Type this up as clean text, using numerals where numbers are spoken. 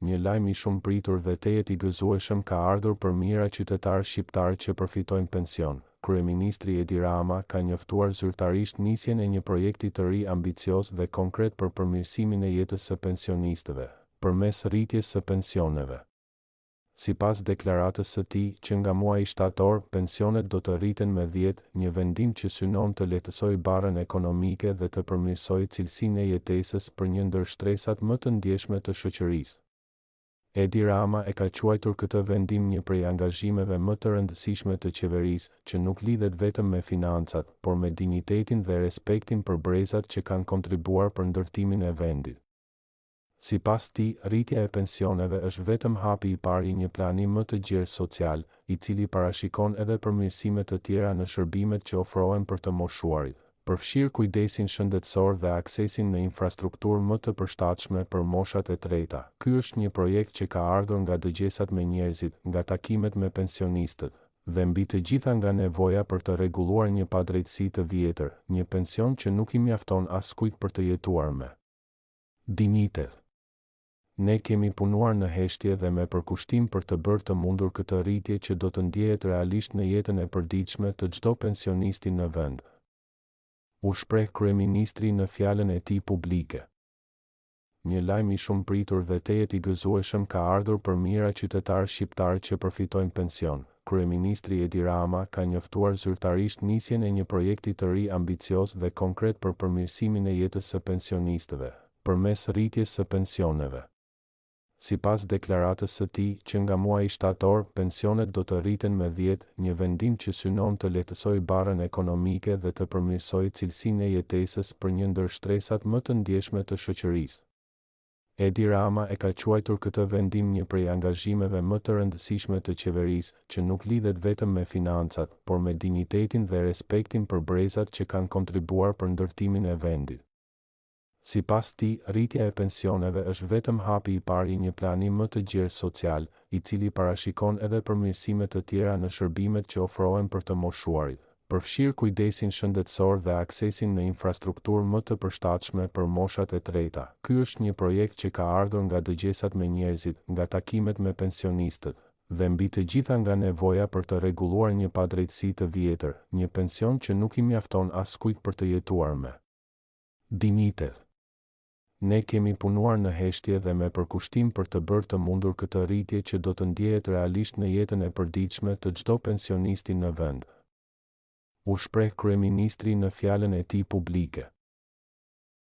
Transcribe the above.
Një lajm i shumë pritur dhe tejet i gëzueshëm ka ardhur për mijëra qytetarë shqiptarë që përfitojnë pension. Kryeministri Edi Rama ka njoftuar zyrtarisht nisjen e një projekti të ri ambicioz dhe konkret për përmirësimin e jetës së pensionistëve, përmes rritjes së pensioneve. Sipas deklaratës së tij, që nga muaji shtator, pensionet do të rriten me 10, një vendim që synon të lehtësojë barrën ekonomike dhe të përmirësojë cilësinë e jetesës për një ndër shtresat më të ndjeshme të shoqërisë. Edi Rama e ka quajtur këtë vendim një prej angazhimeve më të rëndësishme të qeverisë, që nuk lidhet vetëm me financat, por me dinjitetin dhe respektin për brezat që kanë kontribuar për ndërtimin e vendit. Sipas tij, rritja e pensioneve është vetëm hapi i parë i një plani më të gjerë social, i cili parashikon edhe përmirësime të tjera në shërbimet që ofrohen për të moshuarit, përfshirë kujdesin shëndetësor dhe aksesin në infrastrukturë më të përshtatshme për moshat e treta. Ky është një projekt që ka ardhur nga dëgjesat me njerëzit, nga takimet me pensionistët, dhe mbi të gjitha nga nevoja për të rregulluar një padrejtësi të vjetër, një pension që nuk i mjafton askujt për të jetuar me dinjitet. Ne kemi punuar në heshtje dhe me përkushtim për të bërë të mundur këtë rritje që do të ndjehet realisht në jetën e përditshme të çdo pensionisti në vend. U shpreh kryeministri në fjalën e tij publike. Një lajm i shumë pritur dhe tejet i gëzueshëm ka ardhur për mijëra qytetarë shqiptarë që përfitojnë pension. Kryeministri Edi Rama ka njoftuar zyrtarisht nisjen e një projekti të ri ambicioz dhe konkret për përmirësimin e jetës së pensionistëve, përmes rritjes së pensioneve. Sipas deklaratës së tij, që nga muaji shtator, pensionet do të rriten me 10, një vendim që synon të lehtësojë barrën ekonomike dhe të përmirësojë cilësinë e jetesës për një ndër shtresat më të ndjeshme të shoqërisë. Edi Rama e ka quajtur këtë vendim një prej angazhimeve më të rëndësishme të qeverisë, që nuk lidhet vetëm me financat, por me dinjitetin dhe respektin për brezat që kanë kontribuar për ndërtimin e vendit. Sipas tij, rritja e pensioneve është vetëm hapi i parë i një plani më të gjerë social, i cili parashikon edhe përmirësime të tjera në shërbimet që ofrohen për të moshuarit, përfshirë kujdesin shëndetësor dhe aksesin në infrastrukturë më të përshtatshme për moshat e treta. Ky është një projekt që ka ardhur nga dëgjesat me njerëzit, nga takimet me pensionistët, dhe mbi të gjitha nga nevoja për të rregulluar një padrejtësi të vjetër, një pension që nuk i mjafton askujt për të jetuar me dinjitet. Ne kemi punuar në heshtje dhe me përkushtim për të bërë të mundur këtë rritje që do të ndjehet realisht në jetën e përditshme të çdo pensionisti në vend. U shpreh kryeministri në fjalën e tij publike.